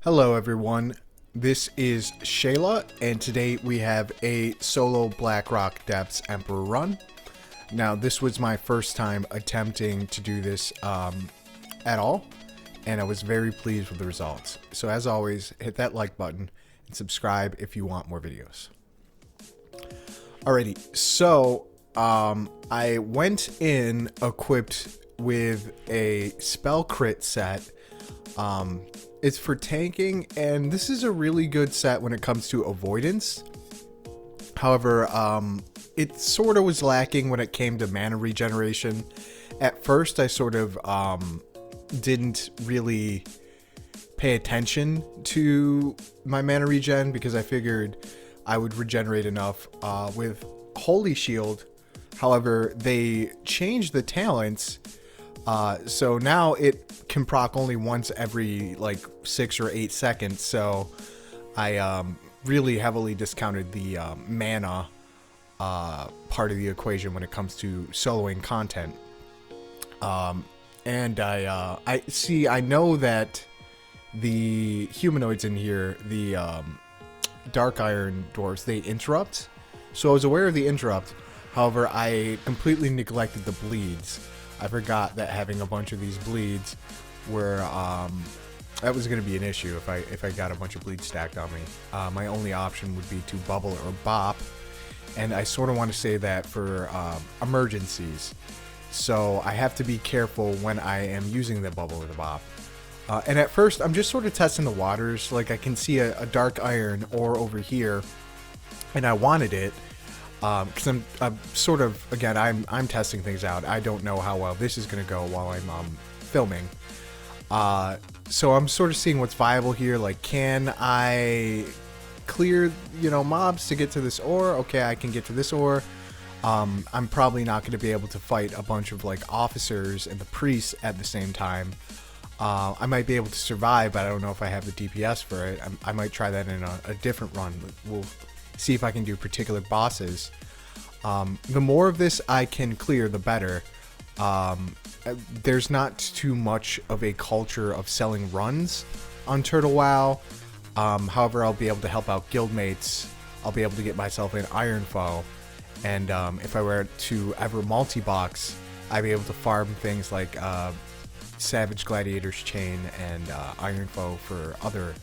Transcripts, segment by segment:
Hello everyone, this is Shayla, and today we have a solo Blackrock Depths Emperor run. Now this was my first time attempting to do this at all, and I was very pleased with the results. So as always, hit that like button and subscribe if you want more videos. Alrighty, so I went in equipped with a spell crit set. It's for tanking, and this is a really good set when it comes to avoidance. However, it sort of was lacking when it came to mana regeneration. At first, I sort of didn't really pay attention to my mana regen because I figured I would regenerate enough with Holy Shield. However, they changed the talents, so now it can proc only once every like 6 or 8 seconds. So I really heavily discounted the mana part of the equation when it comes to soloing content. And I know that the humanoids in here, the Dark Iron dwarves, they interrupt. So I was aware of the interrupt. However, I completely neglected the bleeds. I forgot that having a bunch of these bleeds were that was going to be an issue if I got a bunch of bleeds stacked on me. My only option would be to bubble or bop, and I sort of want to say that for emergencies. So I have to be careful when I am using the bubble or the bop. And at first, I'm just sort of testing the waters. Like I can see a Dark Iron ore over here, and I wanted it. Because I'm sort of, again, I'm testing things out. I don't know how well this is going to go while I'm filming. So I'm sort of seeing what's viable here. Like, can I clear, mobs to get to this ore? Okay, I can get to this ore. I'm probably not going to be able to fight a bunch of, like, officers and the priests at the same time. I might be able to survive, but I don't know if I have the DPS for it. I might try that in a different run. We'll see if I can do particular bosses. The more of this I can clear, the better. There's not too much of a culture of selling runs on Turtle WoW. However, I'll be able to help out guildmates. I'll be able to get myself an Iron Foe. And if I were to ever multi-box, I'd be able to farm things like Savage Gladiator's Chain and Iron Foe for other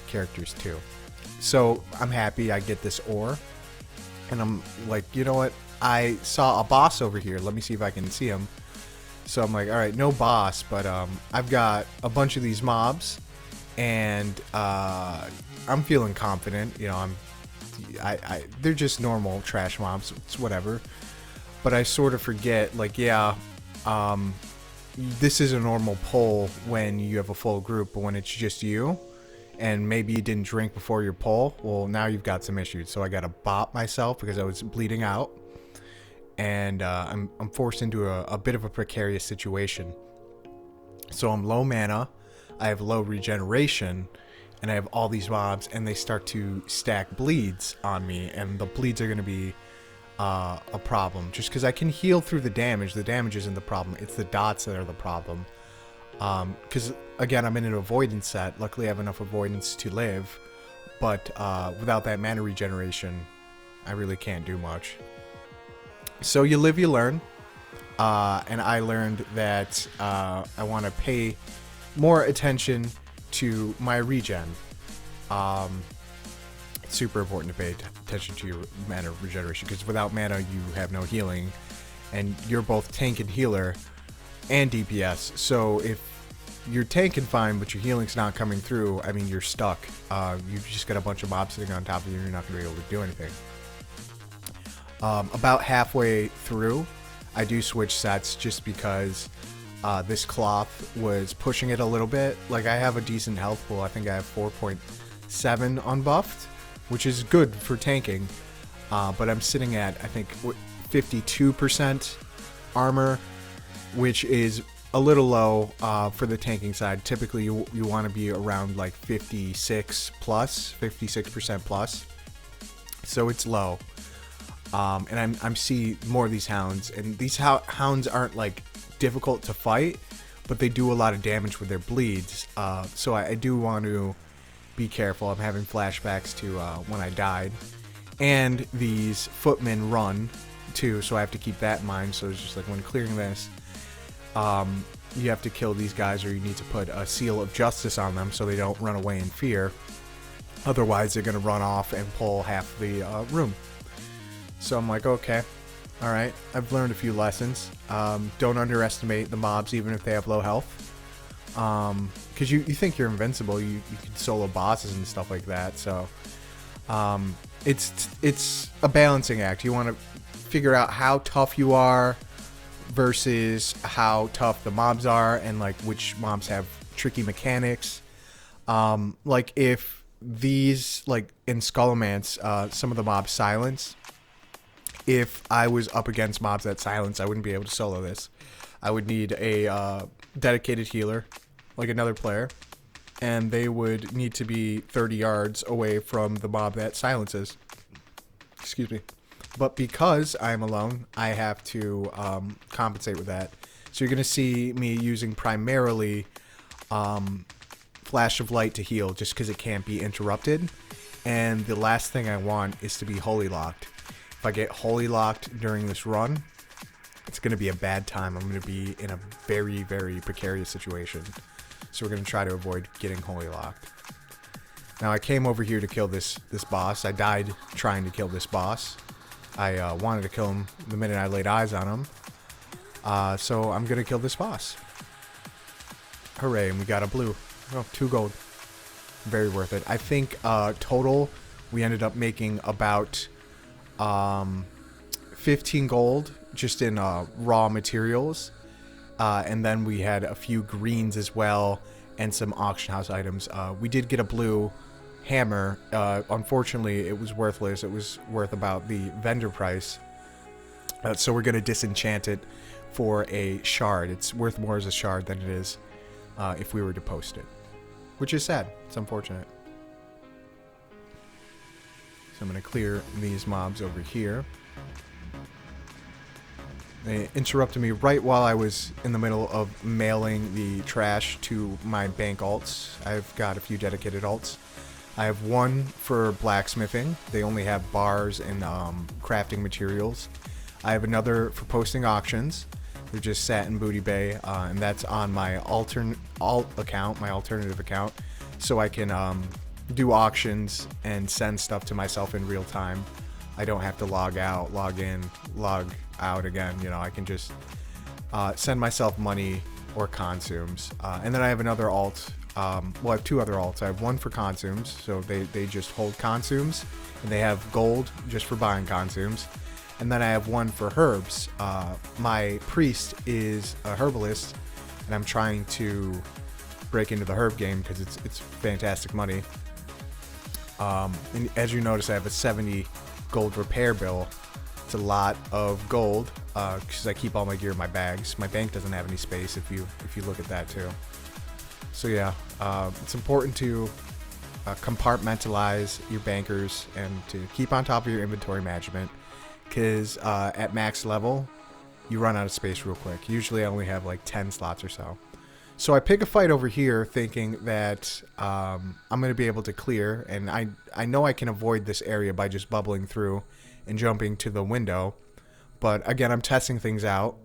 characters too. So I'm happy I get this ore, and I'm like, you know what? I saw a boss over here. Let me see if I can see him. So I'm like, all right, no boss, but I've got a bunch of these mobs, and I'm feeling confident. They're just normal trash mobs. It's whatever. But I sort of forget, like, yeah, this is a normal pull when you have a full group, but when it's just you, and maybe you didn't drink before your pull, well, now you've got some issues. So I got to bop myself because I was bleeding out, and I'm forced into a bit of a precarious situation. So I'm low mana, I have low regeneration, and I have all these mobs, and they start to stack bleeds on me, and the bleeds are going to be a problem. Just because I can heal through the damage isn't the problem. It's the dots that are the problem. Because again, I'm in an avoidance set. Luckily I have enough avoidance to live, but without that mana regeneration, I really can't do much. So you live, you learn, and I learned that I want to pay more attention to my regen. It's super important to pay attention to your mana regeneration, because without mana you have no healing, and you're both tank and healer and DPS. So if you're tanking fine but your healing's not coming through, I mean, you're stuck. You've just got a bunch of mobs sitting on top of you, and you're not going to be able to do anything. About halfway through, I do switch sets just because this cloth was pushing it a little bit. Like, I have a decent health pool. I think I have 4.7 unbuffed, which is good for tanking. But I'm sitting at, I think, 52% armor, which is a little low for the tanking side. Typically, you want to be around like 56% plus. So it's low. And I'm seeing more of these hounds, and these hounds aren't like difficult to fight, but they do a lot of damage with their bleeds. So I do want to be careful. I'm having flashbacks to when I died. And these footmen run, too, so I have to keep that in mind. So it's just like when clearing this, you have to kill these guys, or you need to put a seal of justice on them so they don't run away in fear. Otherwise, they're going to run off and pull half the room. So I'm like, okay, all right, I've learned a few lessons. Don't underestimate the mobs, even if they have low health. Because you think you're invincible. You can solo bosses and stuff like that. So it's a balancing act. You want to figure out how tough you are versus how tough the mobs are, and like which mobs have tricky mechanics. Like if these, like in Skullomance, some of the mobs silence. If I was up against mobs that silence, I wouldn't be able to solo this. I would need a dedicated healer, like another player, and they would need to be 30 yards away from the mob that silences. Excuse me. But because I'm alone, I have to compensate with that. So you're going to see me using primarily Flash of Light to heal, just because it can't be interrupted. And the last thing I want is to be Holy Locked. If I get Holy Locked during this run, it's going to be a bad time. I'm going to be in a very, very precarious situation. So we're going to try to avoid getting Holy Locked. Now I came over here to kill this boss. I died trying to kill this boss. I wanted to kill him the minute I laid eyes on him. So I'm going to kill this boss. Hooray, and we got a blue. Oh, 2 gold. Very worth it. I think total we ended up making about 15 gold just in raw materials. And then we had a few greens as well and some auction house items. We did get a blue hammer. Unfortunately, it was worthless. It was worth about the vendor price. So we're going to disenchant it for a shard. It's worth more as a shard than it is if we were to post it. Which is sad. It's unfortunate. So I'm going to clear these mobs over here. They interrupted me right while I was in the middle of mailing the trash to my bank alts. I've got a few dedicated alts. I have one for blacksmithing. They only have bars and crafting materials. I have another for posting auctions. They're just sat in Booty Bay, and that's on my alt account, my alternative account, so I can do auctions and send stuff to myself in real time. I don't have to log out, log in, log out again. You know, I can just send myself money or consumes. And then I have another alt. Well, I have 2 other alts. I have one for consumes, so they just hold consumes, and they have gold just for buying consumes. And then I have one for herbs. My priest is a herbalist, and I'm trying to break into the herb game because it's fantastic money. And as you notice, I have a 70 gold repair bill. It's a lot of gold because I keep all my gear in my bags. My bank doesn't have any space if you look at that too. So yeah, it's important to compartmentalize your bankers and to keep on top of your inventory management, because at max level you run out of space real quick. Usually I only have like 10 slots or so. So I pick a fight over here thinking that I'm going to be able to clear, and I know I can avoid this area by just bubbling through and jumping to the window. But again, I'm testing things out.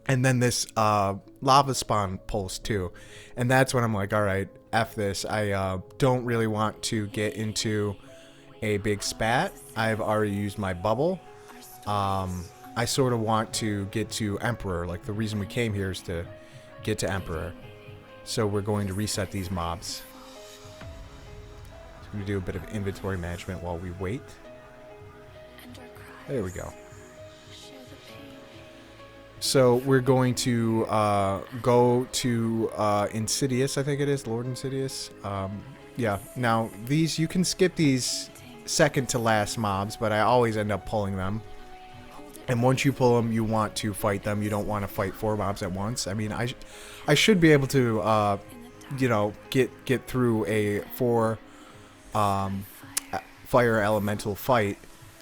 And then this lava spawn pulse too. And that's when I'm like, all right, F this. I don't really want to get into a big spat. I've already used my bubble. I sort of want to get to Emperor. Like, the reason we came here is to get to Emperor. So we're going to reset these mobs. So I'm going to do a bit of inventory management while we wait. There we go. So we're going to go to Incedious, I think it is, Lord Incedious. Yeah, now these, you can skip these second to last mobs, but I always end up pulling them. And once you pull them, you want to fight them. You don't want to fight 4 mobs at once. I mean, I should be able to, you know, get through a 4 fire elemental fight.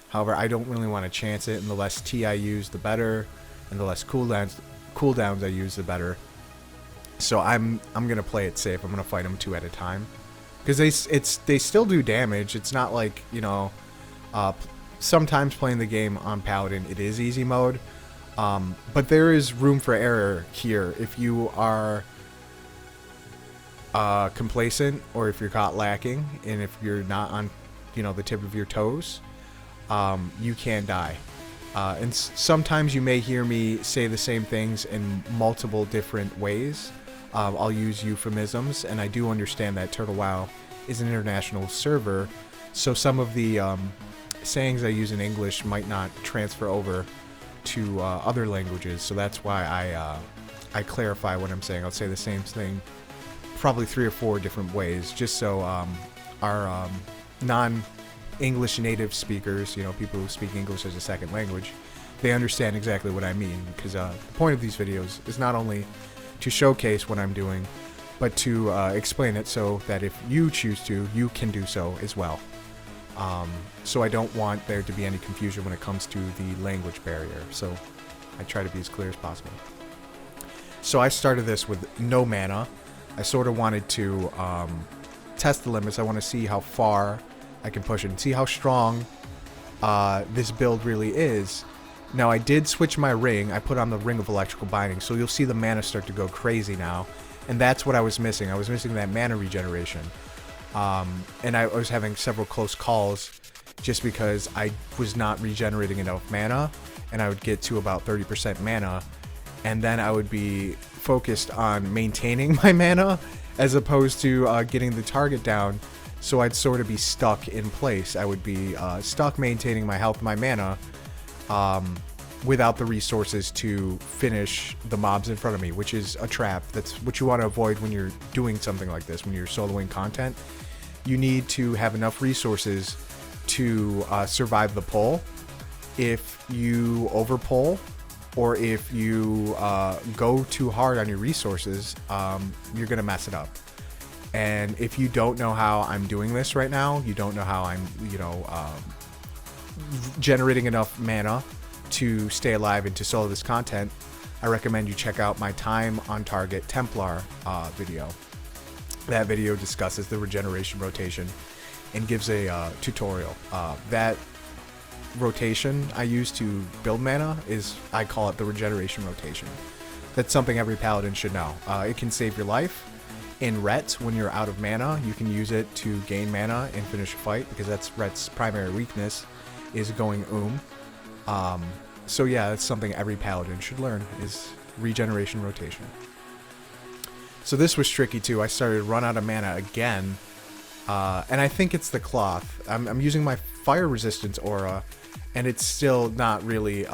However, I don't really want to chance it, and the less T I use, the better. And the less cooldowns I use, the better. So I'm gonna play it safe. I'm gonna fight them 2 at a time. because they still do damage. It's not like, you know, sometimes playing the game on Paladin, it is easy mode, but there is room for error here if you are complacent, or if you're caught lacking, and if you're not on, you know, the tip of your toes, you can die. And sometimes you may hear me say the same things in multiple different ways. I'll use euphemisms, and I do understand that Turtle WoW is an international server, so some of the sayings I use in English might not transfer over to other languages, so that's why I clarify what I'm saying. I'll say the same thing probably 3 or 4 different ways, just so our non-English native speakers, you know, people who speak English as a second language, they understand exactly what I mean, because the point of these videos is not only to showcase what I'm doing, but to explain it so that if you choose to, you can do so as well. So I don't want there to be any confusion when it comes to the language barrier, so I try to be as clear as possible. So I started this with no mana. I sort of wanted to test the limits. I want to see how far I can push it and see how strong this build really is. Now, I did switch my ring. I put on the Ring of Electrical Binding, so you'll see the mana start to go crazy now. And that's what I was missing. I was missing that mana regeneration. And I was having several close calls just because I was not regenerating enough mana. And I would get to about 30% mana. And then I would be focused on maintaining my mana as opposed to getting the target down. So I'd sort of be stuck in place. I would be stuck maintaining my health, my mana, without the resources to finish the mobs in front of me, which is a trap. That's what you want to avoid when you're doing something like this, when you're soloing content. You need to have enough resources to survive the pull. If you overpull, or if you go too hard on your resources, you're going to mess it up. And if you don't know how I'm doing this right now, you don't know how I'm, you know, generating enough mana to stay alive and to solo this content, I recommend you check out my time on target Templar video. That video discusses the regeneration rotation and gives a tutorial. That rotation I use to build mana is, I call it the regeneration rotation. That's something every paladin should know. It can save your life. In Ret, when you're out of mana, you can use it to gain mana and finish a fight, because that's Ret's primary weakness, is going so yeah, that's something every paladin should learn, is regeneration rotation. So this was tricky too. I started to run out of mana again, and I think it's the cloth. I'm using my fire resistance aura, and it's still not really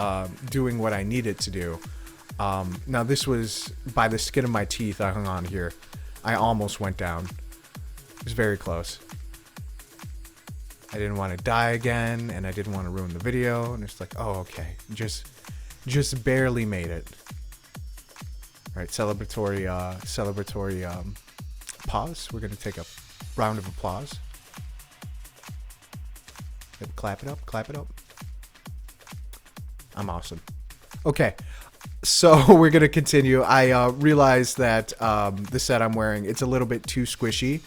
doing what I need it to do. Now this was by the skin of my teeth. I hung on here. I almost went down. It was very close. I didn't want to die again, and I didn't want to ruin the video. And it's like, oh, okay, just barely made it. All right, celebratory pause. We're gonna take a round of applause. Clap it up, clap it up. I'm awesome. Okay, so we're gonna continue. I realized that the set I'm wearing, it's a little bit too squishy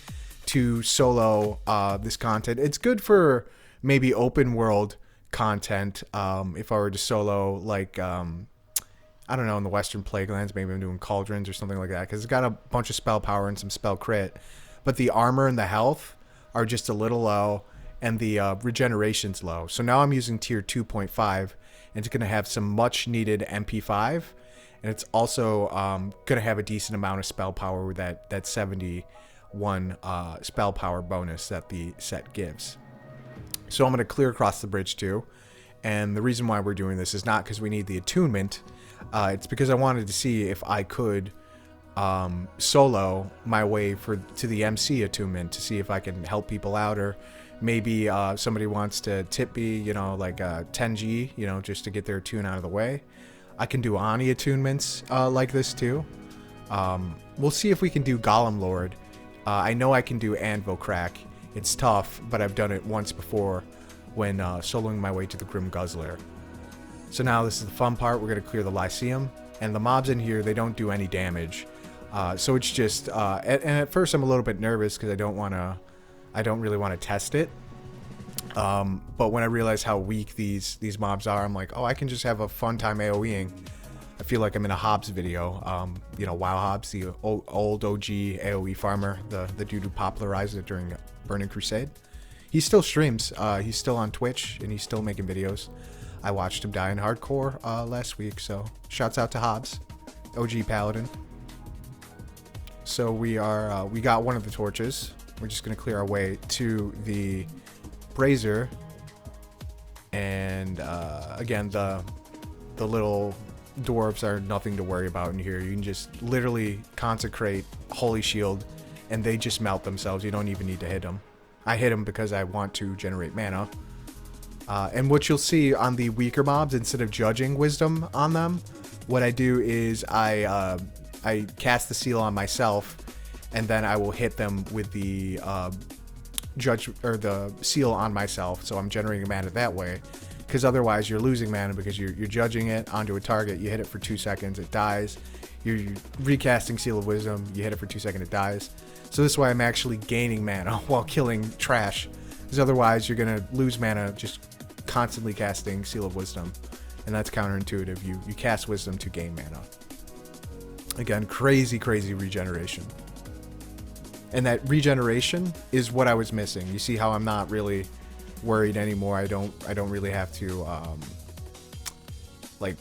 to solo this content. It's good for maybe open world content. If I were to solo, like, I don't know, in the Western Plaguelands, maybe I'm doing Cauldrons or something like that, because it's got a bunch of spell power and some spell crit, but the armor and the health are just a little low, and the regeneration's low. So now I'm using tier 2.5, and it's going to have some much needed MP5, and it's also going to have a decent amount of spell power with that 71 spell power bonus that the set gives. So I'm going to clear across the bridge too, and the reason why we're doing this is not because we need the attunement. It's because I wanted to see if I could solo my way to the MC attunement, to see if I can help people out, or maybe somebody wants to tip me, you know, like 10G, you know, just to get their attune out of the way. I can do Ani attunements like this too. We'll see if we can do Golem Lord. I know I can do Anvil Crack. It's tough, but I've done it once before when soloing my way to the Grim Guzzler. So now this is the fun part. We're going to clear the Lyceum, and the mobs in here, they don't do any damage. So it's just, and at first I'm a little bit nervous because I don't want to I don't really want to test it. But when I realize how weak these mobs are, I'm like, oh, I can just have a fun time AoEing. I feel like I'm in a Hobbs video. You know, WoW Hobbs, the old OG AoE farmer, the dude who popularized it during Burning Crusade. He still streams. He's still on Twitch, and he's still making videos. I watched him die in hardcore last week, so shouts out to Hobbs, OG Paladin. So we got one of the torches. We're just gonna clear our way to the brazier, and again, the little dwarves are nothing to worry about in here. You can just literally consecrate Holy Shield, and they just melt themselves. You don't even need to hit them. I hit them because I want to generate mana. And what you'll see on the weaker mobs, instead of judging wisdom on them, what I do is I cast the seal on myself, and then I will hit them with the judge or the seal on myself. So I'm generating mana that way, because otherwise you're losing mana because you're judging it onto a target. You hit it for 2 seconds, it dies. You're recasting Seal of Wisdom, you hit it for 2 seconds, it dies. So this way I'm actually gaining mana while killing trash, because otherwise you're gonna lose mana just constantly casting Seal of Wisdom, and that's counterintuitive. You cast Wisdom to gain mana. Again, crazy regeneration. And that regeneration is what I was missing. You see how I'm not really worried anymore. I don't really have to like,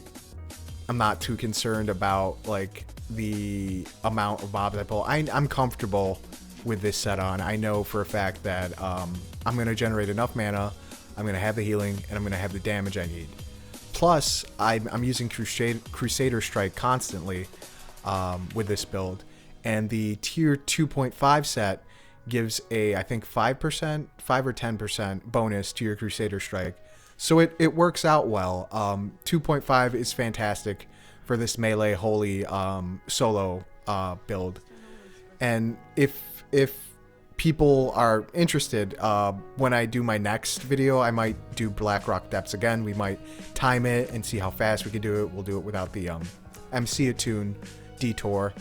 I'm not too concerned about like the amount of mobs I pull. I'm comfortable with this set on. I know for a fact that I'm gonna generate enough mana, I'm gonna have the healing, and I'm gonna have the damage I need. Plus, I'm using Crusader Strike constantly with this build, and the tier 2.5 set gives a, I think, 5%, 5 or 10% bonus to your Crusader Strike. So it works out well. 2.5 is fantastic for this melee holy solo build. And if people are interested, when I do my next video, I might do Blackrock Depths again. We might time it and see how fast we can do it. We'll do it without the MC Attune detour,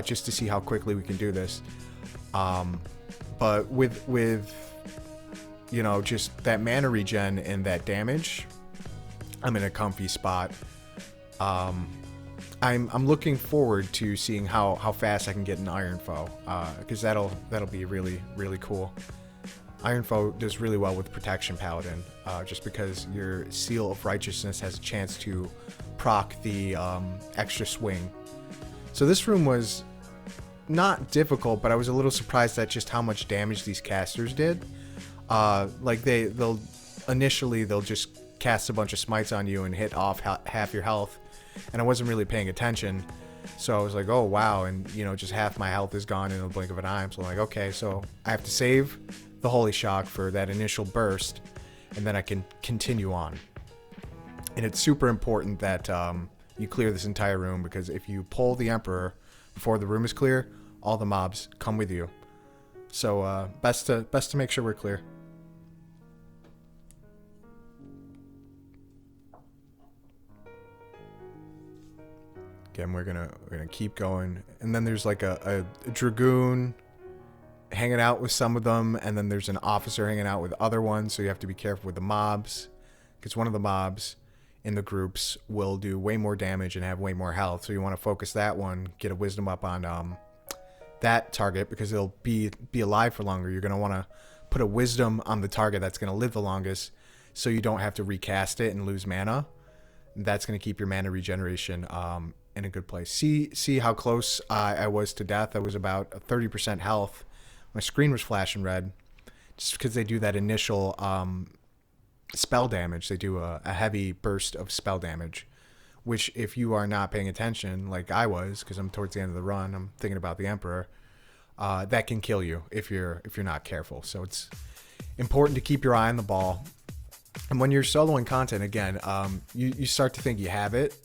just to see how quickly we can do this. But with you know, just that mana regen and that damage, I'm in a comfy spot. I'm looking forward to seeing how fast I can get an Iron Foe, because that'll be really cool. Iron Foe does really well with Protection Paladin, just because your Seal of Righteousness has a chance to proc the extra swing. So this room was not difficult, but I was a little surprised at just how much damage these casters did. Like they'll initially just cast a bunch of smites on you and hit off half your health, and I wasn't really paying attention, so I was like, oh wow, and you know, just half my health is gone in a blink of an eye. So I'm like, okay, so I have to save the Holy Shock for that initial burst, and then I can continue on. And it's super important that you clear this entire room, because if you pull the Emperor before the room is clear, all the mobs come with you. So best to make sure we're clear. Again, we're gonna keep going, and then there's like a dragoon hanging out with some of them, and then there's an officer hanging out with other ones. So you have to be careful with the mobs, because one of the mobs in the groups will do way more damage and have way more health. So you want to focus that one, get a wisdom up on that target, because they'll be alive for longer. You're gonna want to put a wisdom on the target that's gonna live the longest, so you don't have to recast it and lose mana. That's gonna keep your mana regeneration in a good place. See how close I was to death. I was about 30% health. My screen was flashing red, just because they do that initial spell damage. They do a heavy burst of spell damage, which if you are not paying attention, like I was, because I'm towards the end of the run, I'm thinking about the Emperor, that can kill you if you're not careful. So it's important to keep your eye on the ball. And when you're soloing content, again, you start to think you have it,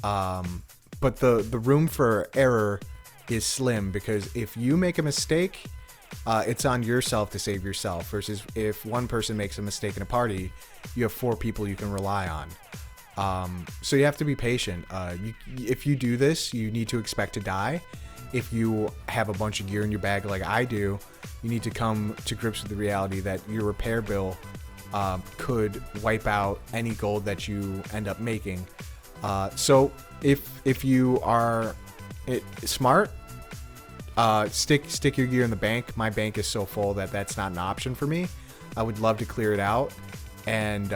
but the room for error is slim, because if you make a mistake, it's on yourself to save yourself, versus if one person makes a mistake in a party, you have 4 people you can rely on. So you have to be patient. If you do this, you need to expect to die, if you have a bunch of gear in your bag like I do, you need to come to grips with the reality that your repair bill could wipe out any gold that you end up making. So if you are smart, stick your gear in the bank. My bank is so full that that's not an option for me. I would love to clear it out and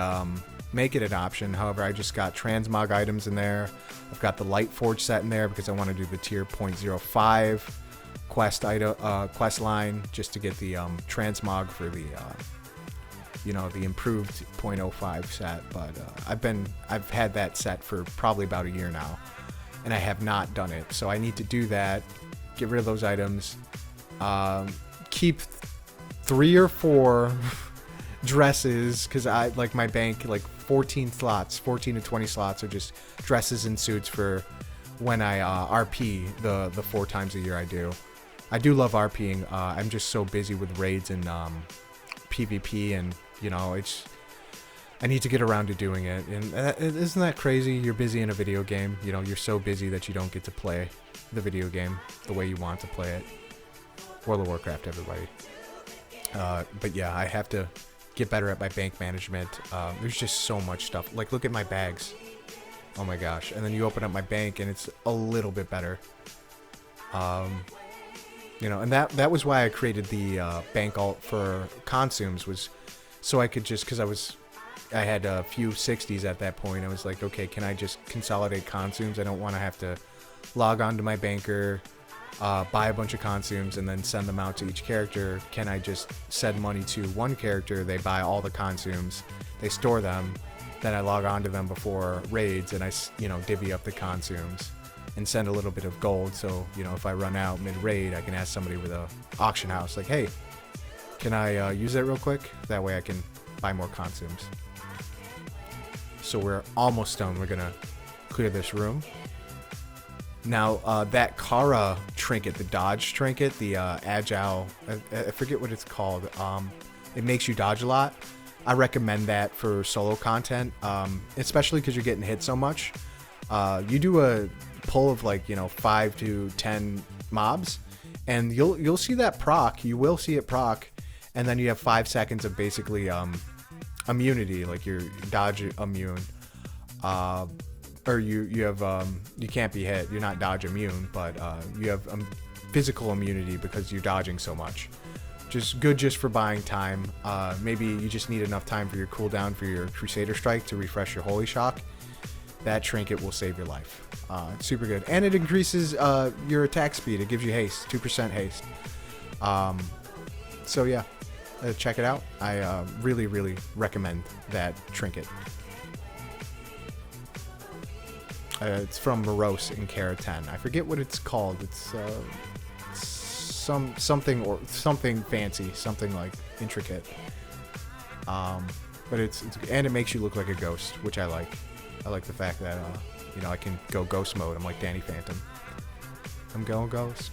make it an option. However, I just got transmog items in there. I've got the Light Forge set in there because I want to do the tier 0.05 quest line just to get the transmog for the the improved 0.05 set. But I've had that set for probably about a year now, and I have not done it. So I need to do that. Get rid of those items. Keep 3 or 4 dresses, because I like my bank, like 14 to 20 slots are just dresses and suits for when I RP the 4 times a year I do. I do love RPing. I'm just so busy with raids and PvP, and I need to get around to doing it. And isn't that crazy? You're busy in a video game. You're so busy that you don't get to play the video game the way you want to play it. World of Warcraft, everybody. But yeah, I have to get better at my bank management. There's just so much stuff. Like, look at my bags. Oh my gosh. And then you open up my bank and it's a little bit better. And that was why I created the bank alt for consumes, was so I could just, because I had a few 60s at that point. I was like, okay, can I just consolidate consumes? I don't want to have to log on to my banker, buy a bunch of consumes, and then send them out to each character. Can I just send money to one character? They buy all the consumes, they store them, then I log on to them before raids, and I divvy up the consumes and send a little bit of gold. So if I run out mid-raid, I can ask somebody with a auction house, like, hey, can I use that real quick? That way I can buy more consumes. So we're almost done. We're gonna clear this room. Now, that Kara trinket, the dodge trinket, the agile, I forget what it's called. It makes you dodge a lot. I recommend that for solo content, especially because you're getting hit so much. You do a pull of 5 to 10 mobs, and you'll see that proc. You will see it proc, and then you have 5 seconds of basically immunity, like you're dodge immune. Or you have you can't be hit. You're not dodge immune, but you have physical immunity because you're dodging so much. Just good just for buying time. Maybe you just need enough time for your cooldown for your Crusader Strike to refresh your Holy Shock. That trinket will save your life. It's super good, and it increases your attack speed. It gives you haste, 2% haste. So yeah, check it out. I really recommend that trinket. It's from Morose in Kara 10. I forget what it's called. It's something fancy, something like intricate. But it's and it makes you look like a ghost, which I like. I like the fact that I can go ghost mode. I'm like Danny Phantom. I'm going ghost.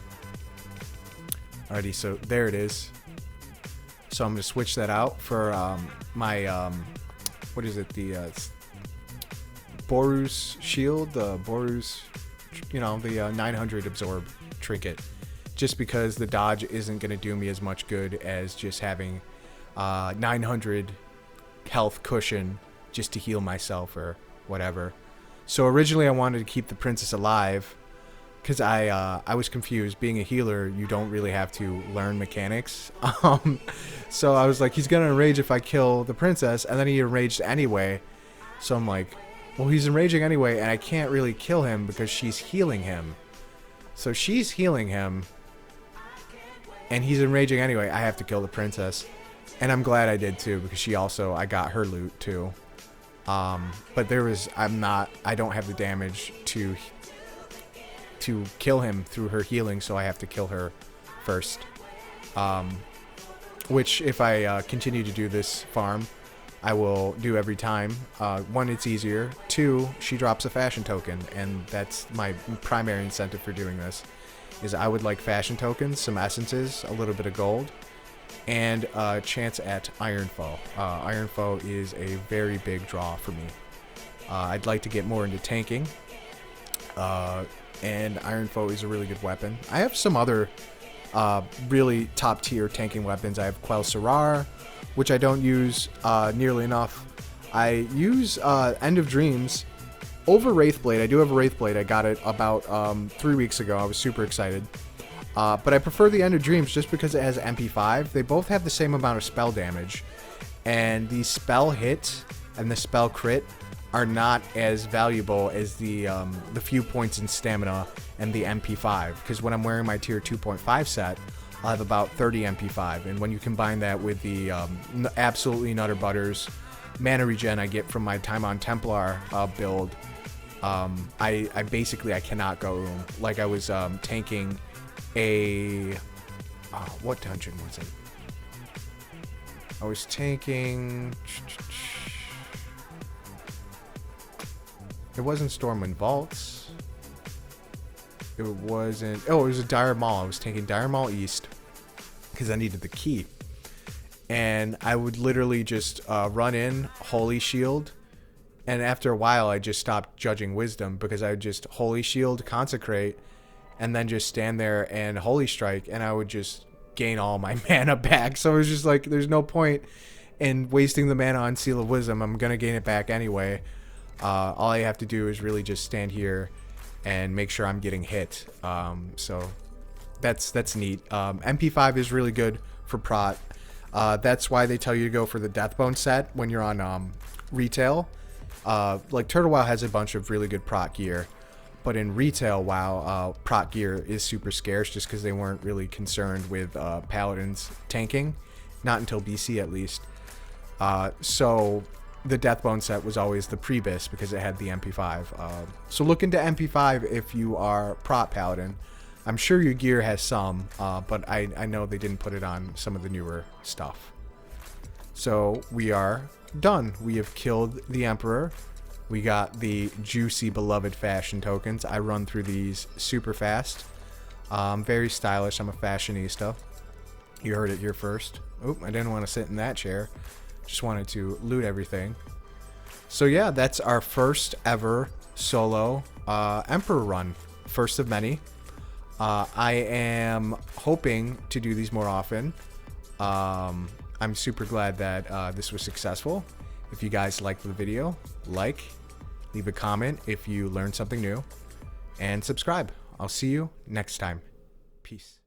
Alrighty, so there it is. So I'm gonna switch that out for my what is it? The Boru's shield, the Boru's, the 900 absorb trinket, just because the dodge isn't going to do me as much good as just having 900 health cushion just to heal myself or whatever. So originally I wanted to keep the princess alive because I was confused. Being a healer, you don't really have to learn mechanics. So I was like, he's going to enrage if I kill the princess, and then he enraged anyway. So I'm like, well, he's enraging anyway, and I can't really kill him because she's healing him. So she's healing him, and he's enraging anyway. I have to kill the princess. And I'm glad I did too, because I got her loot too. But I don't have the damage to kill him through her healing, so I have to kill her first. Which, if I continue to do this farm, I will do every time. 1, it's easier. 2, she drops a fashion token, and that's my primary incentive for doing this. Is I would like fashion tokens, some essences, a little bit of gold, and a chance at Iron Foe. Iron Foe is a very big draw for me. I'd like to get more into tanking. and Iron Foe is a really good weapon. I have some other really top tier tanking weapons. I have Quell Sarar, which I don't use nearly enough. I use End of Dreams over Wraithblade. I do have a Wraithblade. I got it about 3 weeks ago. I was super excited. But I prefer the End of Dreams just because it has MP5. They both have the same amount of spell damage. And the spell hit and the spell crit are not as valuable as the few points in stamina and the MP5. Because when I'm wearing my tier 2.5 set, I'll have about 30 MP5. And when you combine that with the absolutely Nutter Butters mana regen I get from my Time on Templar build, I basically cannot go room. Like I was tanking a what dungeon was it? I was tanking. It wasn't Stormwind Vaults. It wasn't. Oh, it was a Dire Maul. I was tanking Dire Maul East because I needed the key, and I would literally just run in Holy Shield. And after a while, I just stopped judging Wisdom because I would just Holy Shield, Consecrate, and then just stand there and Holy Strike, and I would just gain all my mana back. So it was just like, there's no point in wasting the mana on Seal of Wisdom. I'm going to gain it back anyway. All I have to do is really just stand here and make sure I'm getting hit. So that's neat. MP5 is really good for prot. That's why they tell you to go for the Deathbone set when you're on retail. Like Turtle WoW has a bunch of really good prot gear, but in retail WoW, prot gear is super scarce just because they weren't really concerned with paladins tanking, not until BC at least. So the Deathbone set was always the pre-bis because it had the MP5. So look into MP5 if you are prot paladin. I'm sure your gear has some, but I know they didn't put it on some of the newer stuff. So we are done. We have killed the Emperor. We got the juicy beloved fashion tokens. I run through these super fast. Very stylish. I'm a fashionista. You heard it here first. Oop, I didn't want to sit in that chair. Just wanted to loot everything. So yeah, that's our first ever solo Emperor run. First of many. I am hoping to do these more often. I'm super glad that this was successful. If you guys liked the video, leave a comment if you learned something new, and subscribe. I'll see you next time. Peace.